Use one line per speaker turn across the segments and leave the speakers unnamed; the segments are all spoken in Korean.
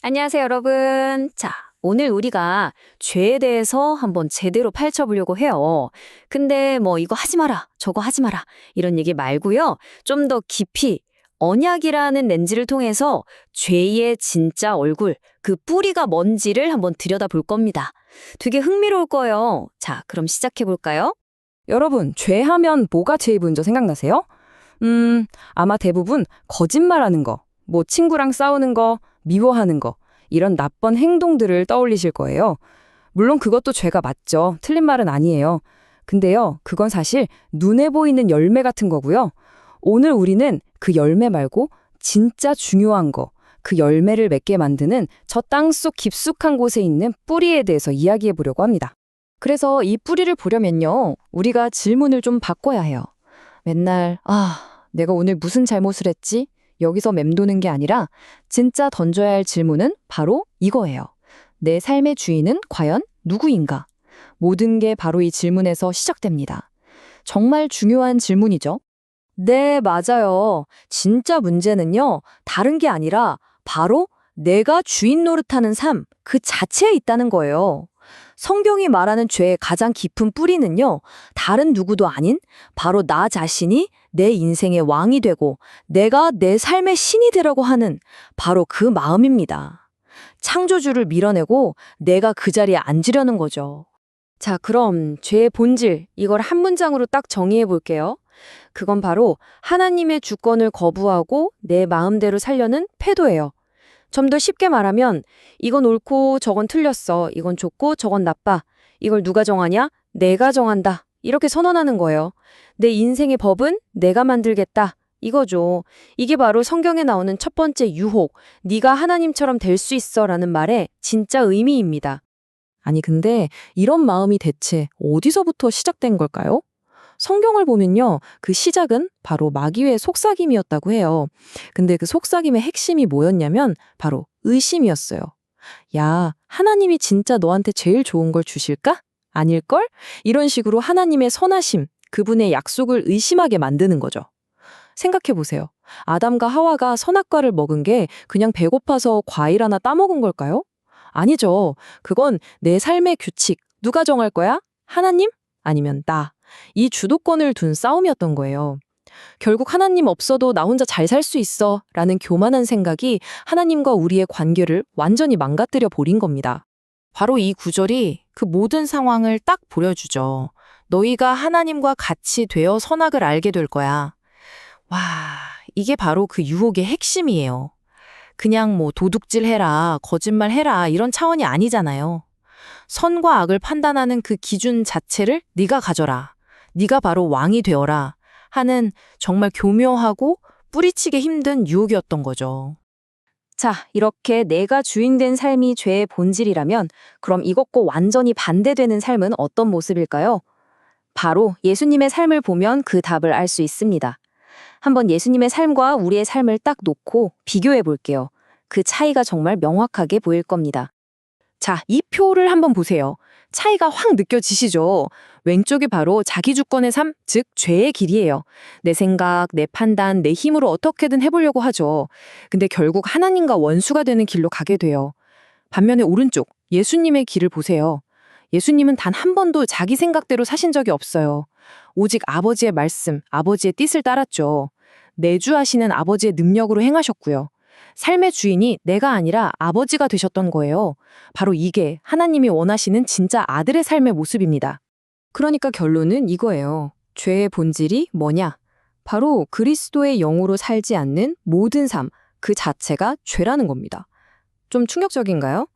안녕하세요, 여러분. 자, 오늘 우리가 죄에 대해서 한번 제대로 파헤쳐보려고 해요. 근데 뭐 이거 하지 마라, 저거 하지 마라 이런 얘기 말고요. 좀 더 깊이 언약이라는 렌즈를 통해서 죄의 진짜 얼굴, 그 뿌리가 뭔지를 한번 들여다볼 겁니다. 되게 흥미로울 거예요. 자, 그럼 시작해볼까요?
여러분, 죄하면 뭐가 제일 먼저 생각나세요? 아마 대부분 거짓말하는 거, 뭐 친구랑 싸우는 거, 미워하는 거, 이런 나쁜 행동들을 떠올리실 거예요. 물론 그것도 죄가 맞죠. 틀린 말은 아니에요. 근데요, 그건 사실 눈에 보이는 열매 같은 거고요. 오늘 우리는 그 열매 말고 진짜 중요한 거, 그 열매를 맺게 만드는 저 땅속 깊숙한 곳에 있는 뿌리에 대해서 이야기해 보려고 합니다. 그래서 이 뿌리를 보려면요, 우리가 질문을 좀 바꿔야 해요. 맨날, 내가 오늘 무슨 잘못을 했지? 여기서 맴도는 게 아니라 진짜 던져야 할 질문은 바로 이거예요. 내 삶의 주인은 과연 누구인가? 모든 게 바로 이 질문에서 시작됩니다. 정말 중요한 질문이죠. 네, 맞아요. 진짜 문제는요, 다른 게 아니라 바로 내가 주인 노릇하는 삶, 그 자체에 있다는 거예요. 성경이 말하는 죄의 가장 깊은 뿌리는요, 다른 누구도 아닌 바로 나 자신이 내 인생의 왕이 되고 내가 내 삶의 신이 되려고 하는 바로 그 마음입니다. 창조주를 밀어내고 내가 그 자리에 앉으려는 거죠. 자, 그럼 죄의 본질, 이걸 한 문장으로 딱 정의해 볼게요. 그건 바로 하나님의 주권을 거부하고 내 마음대로 살려는 패도예요. 좀 더 쉽게 말하면 이건 옳고 저건 틀렸어. 이건 좋고 저건 나빠. 이걸 누가 정하냐? 내가 정한다. 이렇게 선언하는 거예요. 내 인생의 법은 내가 만들겠다. 이거죠. 이게 바로 성경에 나오는 첫 번째 유혹, 네가 하나님처럼 될 수 있어라는 말의 진짜 의미입니다. 아니 근데 이런 마음이 대체 어디서부터 시작된 걸까요? 성경을 보면요, 그 시작은 바로 마귀의 속삭임이었다고 해요. 근데 그 속삭임의 핵심이 뭐였냐면 바로 의심이었어요. 야, 하나님이 진짜 너한테 제일 좋은 걸 주실까? 아닐걸? 이런 식으로 하나님의 선하심, 그분의 약속을 의심하게 만드는 거죠. 생각해 보세요. 아담과 하와가 선악과를 먹은 게 그냥 배고파서 과일 하나 따먹은 걸까요? 아니죠. 그건 내 삶의 규칙, 누가 정할 거야? 하나님? 아니면 나. 이 주도권을 둔 싸움이었던 거예요. 결국 하나님 없어도 나 혼자 잘 살 수 있어 라는 교만한 생각이 하나님과 우리의 관계를 완전히 망가뜨려 버린 겁니다.
바로 이 구절이 그 모든 상황을 딱 보여주죠. 너희가 하나님과 같이 되어 선악을 알게 될 거야. 와, 이게 바로 그 유혹의 핵심이에요. 그냥 뭐 도둑질 해라, 거짓말 해라 이런 차원이 아니잖아요. 선과 악을 판단하는 그 기준 자체를 네가 가져라. 네가 바로 왕이 되어라 하는 정말 교묘하고 뿌리치기 힘든 유혹이었던 거죠.
자, 이렇게 내가 주인된 삶이 죄의 본질이라면 그럼 이것과 완전히 반대되는 삶은 어떤 모습일까요? 바로 예수님의 삶을 보면 그 답을 알 수 있습니다. 한번 예수님의 삶과 우리의 삶을 딱 놓고 비교해 볼게요. 그 차이가 정말 명확하게 보일 겁니다. 자, 이 표를 한번 보세요. 차이가 확 느껴지시죠? 왼쪽이 바로 자기 주권의 삶, 즉 죄의 길이에요. 내 생각, 내 판단, 내 힘으로 어떻게든 해보려고 하죠. 근데 결국 하나님과 원수가 되는 길로 가게 돼요. 반면에 오른쪽, 예수님의 길을 보세요. 예수님은 단 한 번도 자기 생각대로 사신 적이 없어요. 오직 아버지의 말씀, 아버지의 뜻을 따랐죠. 내주하시는 아버지의 능력으로 행하셨고요. 삶의 주인이 내가 아니라 아버지가 되셨던 거예요. 바로 이게 하나님이 원하시는 진짜 아들의 삶의 모습입니다. 그러니까 결론은 이거예요. 죄의 본질이 뭐냐? 바로 그리스도의 영으로 살지 않는 모든 삶, 그 자체가 죄라는 겁니다. 좀 충격적인가요?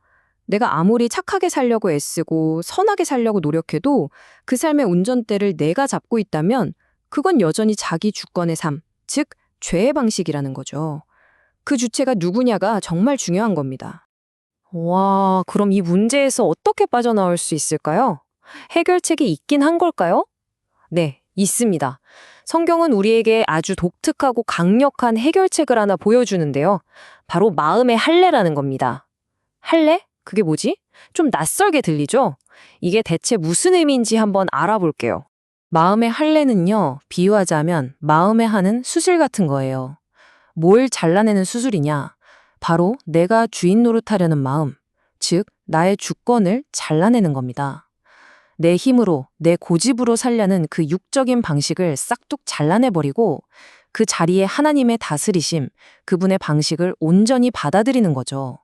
내가 아무리 착하게 살려고 애쓰고 선하게 살려고 노력해도 그 삶의 운전대를 내가 잡고 있다면 그건 여전히 자기 주권의 삶, 즉 죄의 방식이라는 거죠. 그 주체가 누구냐가 정말 중요한 겁니다. 와, 그럼 이 문제에서 어떻게 빠져나올 수 있을까요? 해결책이 있긴 한 걸까요? 네, 있습니다. 성경은 우리에게 아주 독특하고 강력한 해결책을 하나 보여주는데요. 바로 마음의 할례라는 겁니다. 할례? 그게 뭐지? 좀 낯설게 들리죠? 이게 대체 무슨 의미인지 한번 알아볼게요. 마음의 할례는요, 비유하자면 마음에 하는 수술 같은 거예요. 뭘 잘라내는 수술이냐?
바로 내가 주인 노릇하려는 마음, 즉 나의 주권을 잘라내는 겁니다. 내 힘으로, 내 고집으로 살려는 그 육적인 방식을 싹둑 잘라내버리고 그 자리에 하나님의 다스리심, 그분의 방식을 온전히 받아들이는 거죠.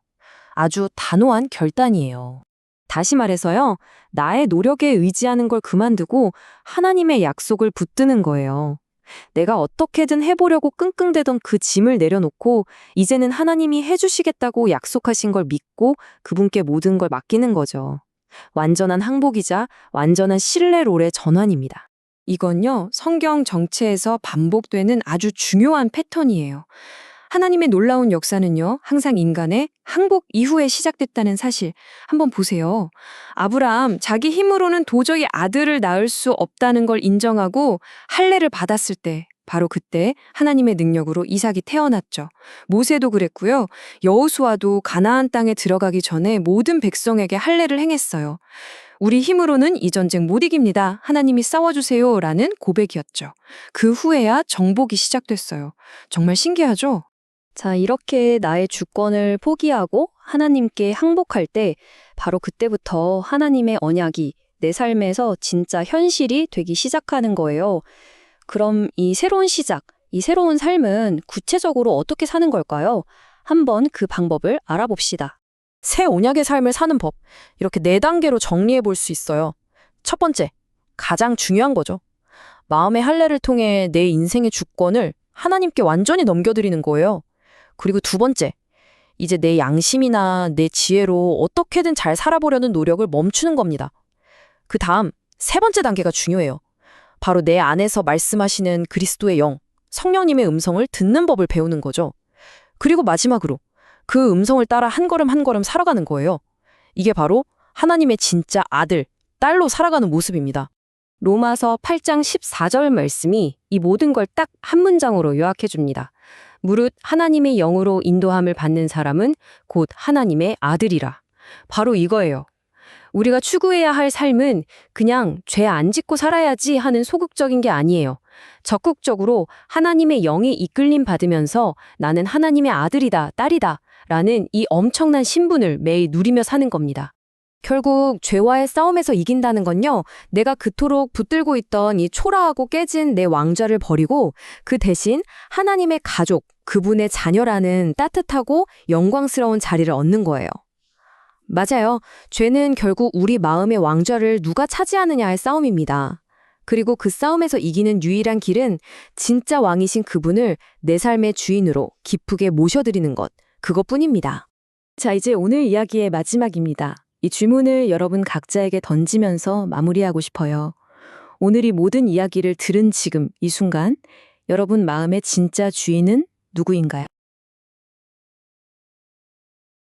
아주 단호한 결단이에요.
다시 말해서요, 나의 노력에 의지하는 걸 그만두고 하나님의 약속을 붙드는 거예요. 내가 어떻게든 해보려고 끙끙대던 그 짐을 내려놓고 이제는 하나님이 해주시겠다고 약속하신 걸 믿고 그분께 모든 걸 맡기는 거죠. 완전한 항복이자 완전한 신뢰 롤의 전환입니다. 이건요, 성경 정체에서 반복되는 아주 중요한 패턴이에요. 하나님의 놀라운 역사는요, 항상 인간의 항복 이후에 시작됐다는 사실. 한번 보세요. 아브라함, 자기 힘으로는 도저히 아들을 낳을 수 없다는 걸 인정하고 할례를 받았을 때, 바로 그때 하나님의 능력으로 이삭이 태어났죠. 모세도 그랬고요. 여호수아도 가나안 땅에 들어가기 전에 모든 백성에게 할례를 행했어요. 우리 힘으로는 이 전쟁 못 이깁니다. 하나님이 싸워주세요. 라는 고백이었죠. 그 후에야 정복이 시작됐어요. 정말 신기하죠? 자, 이렇게 나의 주권을 포기하고 하나님께 항복할 때 바로 그때부터 하나님의 언약이 내 삶에서 진짜 현실이 되기 시작하는 거예요. 그럼 이 새로운 시작, 이 새로운 삶은 구체적으로 어떻게 사는 걸까요? 한번 그 방법을 알아봅시다.
새 언약의 삶을 사는 법, 이렇게 4단계로 정리해 볼 수 있어요. 첫 번째, 가장 중요한 거죠. 마음의 할례를 통해 내 인생의 주권을 하나님께 완전히 넘겨드리는 거예요. 그리고 두 번째, 이제 내 양심이나 내 지혜로 어떻게든 잘 살아보려는 노력을 멈추는 겁니다. 그 다음, 세 번째 단계가 중요해요. 바로 내 안에서 말씀하시는 그리스도의 영, 성령님의 음성을 듣는 법을 배우는 거죠. 그리고 마지막으로 그 음성을 따라 한 걸음 한 걸음 살아가는 거예요. 이게 바로 하나님의 진짜 아들, 딸로 살아가는 모습입니다.
로마서 8장 14절 말씀이 이 모든 걸 딱 한 문장으로 요약해 줍니다. 무릇 하나님의 영으로 인도함을 받는 사람은 곧 하나님의 아들이라. 바로 이거예요. 우리가 추구해야 할 삶은 그냥 죄 안 짓고 살아야지 하는 소극적인 게 아니에요. 적극적으로 하나님의 영에 이끌림 받으면서 나는 하나님의 아들이다, 딸이다 라는 이 엄청난 신분을 매일 누리며 사는 겁니다. 결국 죄와의 싸움에서 이긴다는 건요, 내가 그토록 붙들고 있던 이 초라하고 깨진 내 왕좌를 버리고 그 대신 하나님의 가족, 그분의 자녀라는 따뜻하고 영광스러운 자리를 얻는 거예요. 맞아요. 죄는 결국 우리 마음의 왕좌를 누가 차지하느냐의 싸움입니다. 그리고 그 싸움에서 이기는 유일한 길은 진짜 왕이신 그분을 내 삶의 주인으로 기쁘게 모셔드리는 것, 그것뿐입니다. 자, 이제 오늘 이야기의 마지막입니다. 이 질문을 여러분 각자에게 던지면서 마무리하고 싶어요. 오늘 이 모든 이야기를 들은 지금 이 순간 여러분 마음의 진짜 주인은 누구인가요?